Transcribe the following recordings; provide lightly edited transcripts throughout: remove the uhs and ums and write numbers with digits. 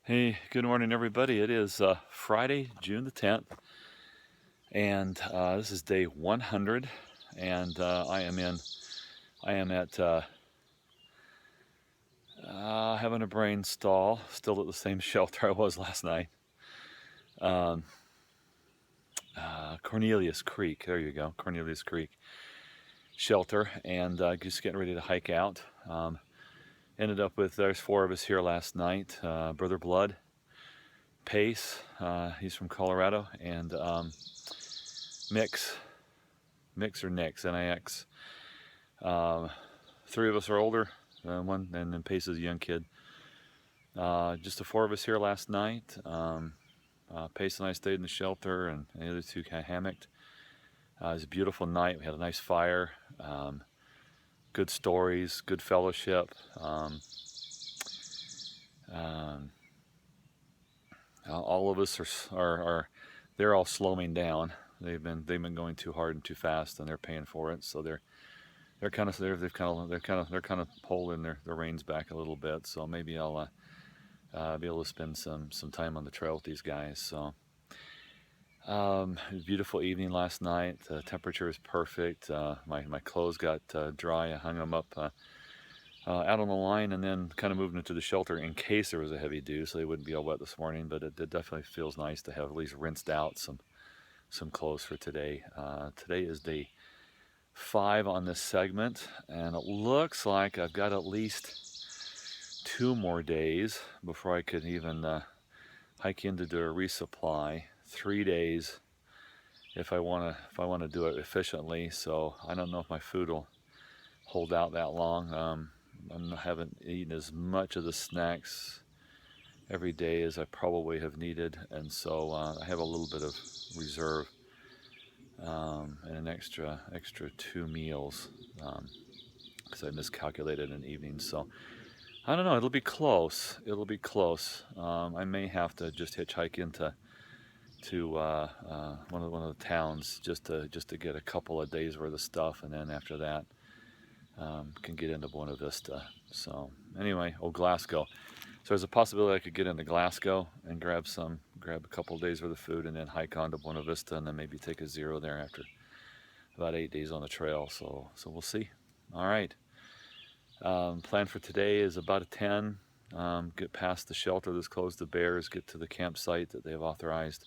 Hey, good morning, everybody. It is Friday, June the 10th, and this is day 100, and I am at having a brain stall, still at the same shelter I was last night. Um, Cornelius Creek, there you go, Cornelius Creek shelter, and just getting ready to hike out. Ended up with, there's four of us here last night. Brother Blood, Pace, he's from Colorado, and Mix, Mix or Nix, Nix. Three of us are older, one, and then Pace is a young kid. Just the four of us here last night. Pace and I stayed in the shelter, and the other two kind of hammocked. It was a beautiful night. We had a nice fire, good stories, good fellowship. All of us are they're all slowing down. They've been going too hard and too fast, and they're paying for it. So they're kind of they're kind of pulling their reins back a little bit. So maybe I'll be able to spend some time on the trail with these guys. So it was a beautiful evening last night. The temperature was perfect. My clothes got dry. I hung them up out on the line, and then kind of moved into the shelter in case there was a heavy dew, so they wouldn't be all wet this morning. But it definitely feels nice to have at least rinsed out some clothes for today. Today is day 5 on this segment, and it looks like I've got at least 2 more days before I could even hike in to do a resupply. 3 days if I want to do it efficiently. So I don't know if my food will hold out that long. I haven't eaten as much of the snacks every day as I probably have needed, and so I have a little bit of reserve and an extra 2 meals because I miscalculated an evening. So I don't know. It'll be close. It'll be close. I may have to just hitchhike into one of the towns just to get a couple of days worth of stuff, and then after that can get into Buena Vista. So anyway, Glasgow. So there's a possibility I could get into Glasgow and grab a couple of days worth of food, and then hike on to Buena Vista, and then maybe take a zero there after about 8 days on the trail. So we'll see. All right. Plan for today is about a 10. Get past the shelter that's closed to bears, get to the campsite that they've authorized.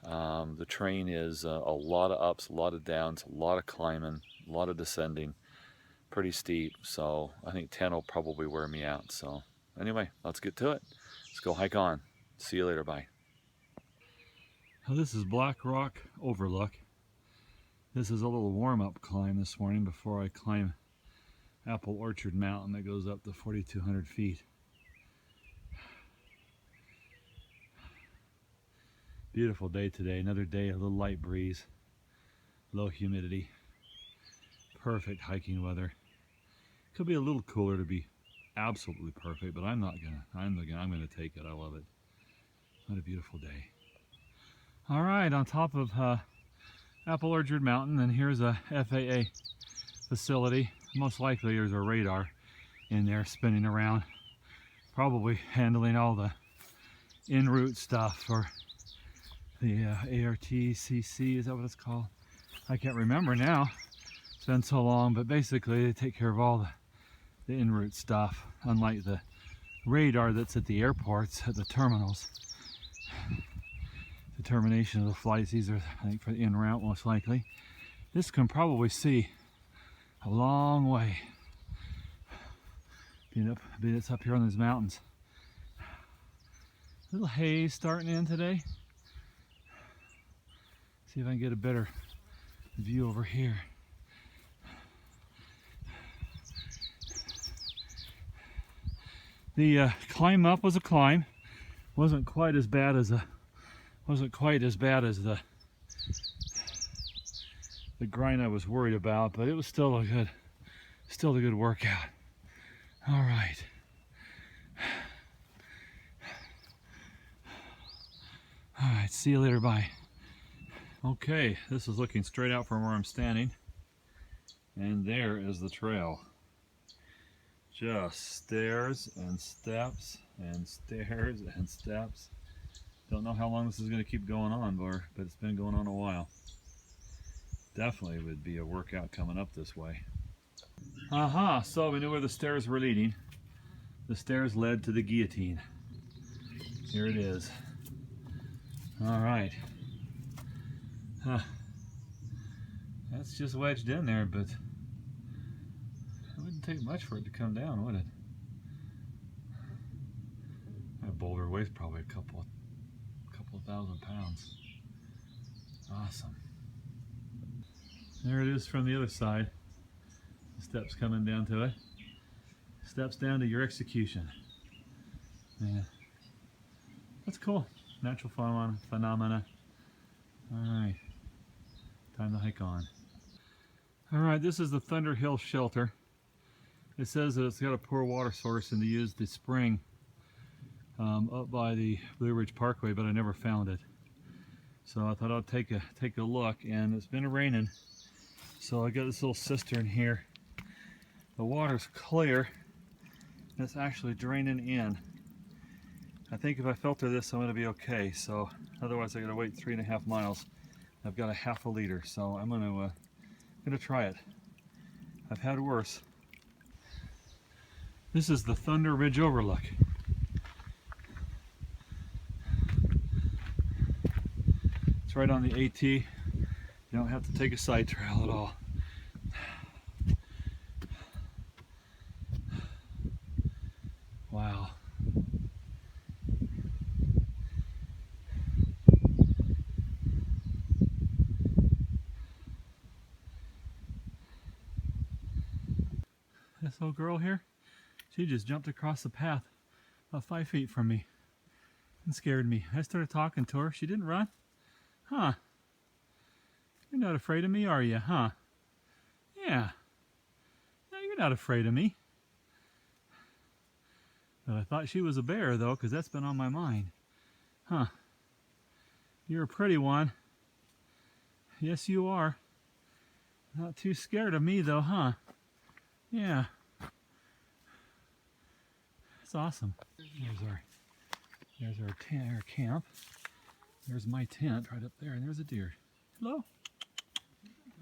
The train is a lot of ups, a lot of downs, a lot of climbing, a lot of descending, pretty steep. So I think 10 will probably wear me out. So anyway, let's get to it. Let's go hike on. See you later. Bye. Well, this is Black Rock Overlook. This is a little warm-up climb this morning before I climb Apple Orchard Mountain that goes up to 4,200 feet. Beautiful day today. Another day, a little light breeze, low humidity, perfect hiking weather. Could be a little cooler to be absolutely perfect, but I'm gonna take it. I love it. What a beautiful day. All right, on top of Apple Orchard Mountain, and here's a FAA facility. Most likely there's a radar in there spinning around, probably handling all the en route stuff for the ARTCC, is that what it's called? I can't remember now. It's been so long, but basically they take care of all the en route stuff, unlike the radar that's at the airports, at the terminals. Determination of the flights, these are, I think, for the en route most likely. This can probably see a long way, being it's up here on these mountains. A little haze starting in today. See if I can get a better view over here. The climb up was a climb. Wasn't quite as bad as the grind I was worried about, but it was still a good workout. All right. All right, see you later, bye. Okay, this is looking straight out from where I'm standing, and there is the trail. Just stairs and steps and stairs and steps. Don't know how long this is going to keep going on, but it's been going on a while. Definitely would be a workout coming up this way. Aha, so we knew where the stairs were leading. The stairs led to the guillotine. Here it is. All right. That's just wedged in there, but it wouldn't take much for it to come down, would it? That boulder weighs probably a couple of thousand pounds. Awesome. There it is from the other side. The steps coming down to it. Steps down to your execution. Yeah. That's cool. Natural phenomena. Alright. Time to hike on. Alright, this is the Thunder Hill Shelter. It says that it's got a poor water source and they used the spring up by the Blue Ridge Parkway, but I never found it. So I thought I'd take a look, and it's been raining. So I got this little cistern here. The water's clear. And it's actually draining in. I think if I filter this, I'm going to be okay. So otherwise, I got to wait 3.5 miles. I've got a half a liter, so I'm going to try it. I've had worse. This is the Thunder Ridge Overlook. It's right on the AT. You don't have to take a side trail at all. Wow. This little girl here, she just jumped across the path about 5 feet from me and scared me. I started talking to her. She didn't run. Huh. You're not afraid of me, are you, huh? Yeah. No, you're not afraid of me. But I thought she was a bear, though, because that's been on my mind. Huh. You're a pretty one. Yes, you are. Not too scared of me, though, huh? Yeah. That's awesome. There's our camp. There's my tent right up there, and there's a deer. Hello. Want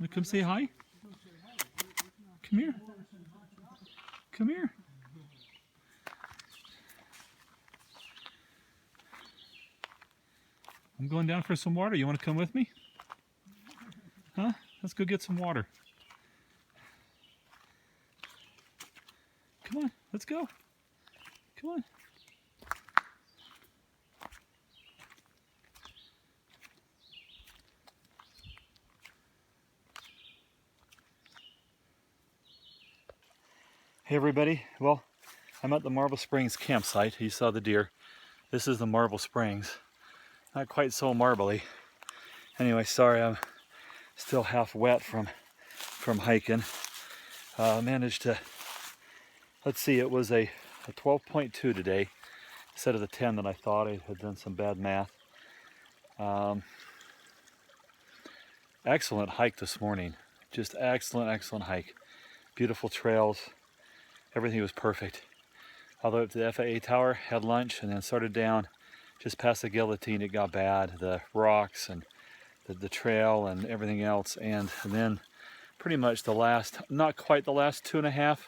to come say hi? Come here. Come here. I'm going down for some water. You want to come with me? Huh? Let's go get some water. Come on, let's go. Come on. Hey everybody, well, I'm at the Marble Springs campsite. You saw the deer. This is the Marble Springs. Not quite so marbly. Anyway, sorry, I'm still half wet from hiking. Managed to, let's see, it was a 12.2 today instead of the 10 that I thought. I had done some bad math. Excellent hike this morning. Just excellent hike. Beautiful trails. Everything was perfect. All the way up to the FAA tower, had lunch, and then started down just past the guillotine. It got bad. The rocks and the trail and everything else. And then pretty much the last, not quite the last 2.5,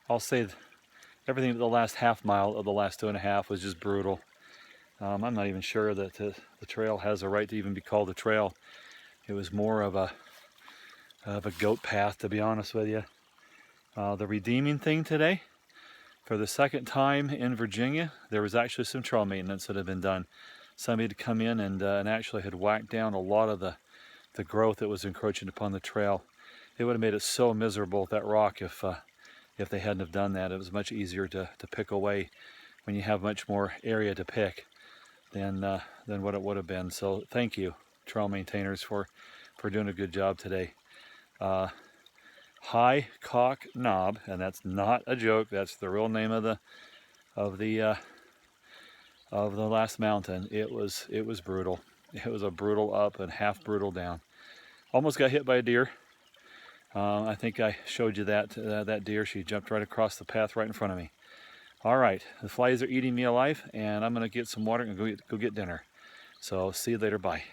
I'll say everything but the last half mile of the last 2.5 was just brutal. I'm not even sure that the trail has a right to even be called a trail. It was more of a goat path, to be honest with you. The redeeming thing today, for the second time in Virginia, there was actually some trail maintenance that had been done. Somebody had come in and actually had whacked down a lot of the growth that was encroaching upon the trail. It would have made it so miserable, that rock, if they hadn't have done that. It was much easier to pick away when you have much more area to pick than what it would have been. So thank you, trail maintainers, for doing a good job today. High Cock Knob, and that's not a joke. That's the real name of the last mountain. It was brutal. It was a brutal up and half brutal down. Almost got hit by a deer. I think I showed you that deer. She jumped right across the path right in front of me. All right, the flies are eating me alive, and I'm gonna get some water and go get dinner. So see you later, bye.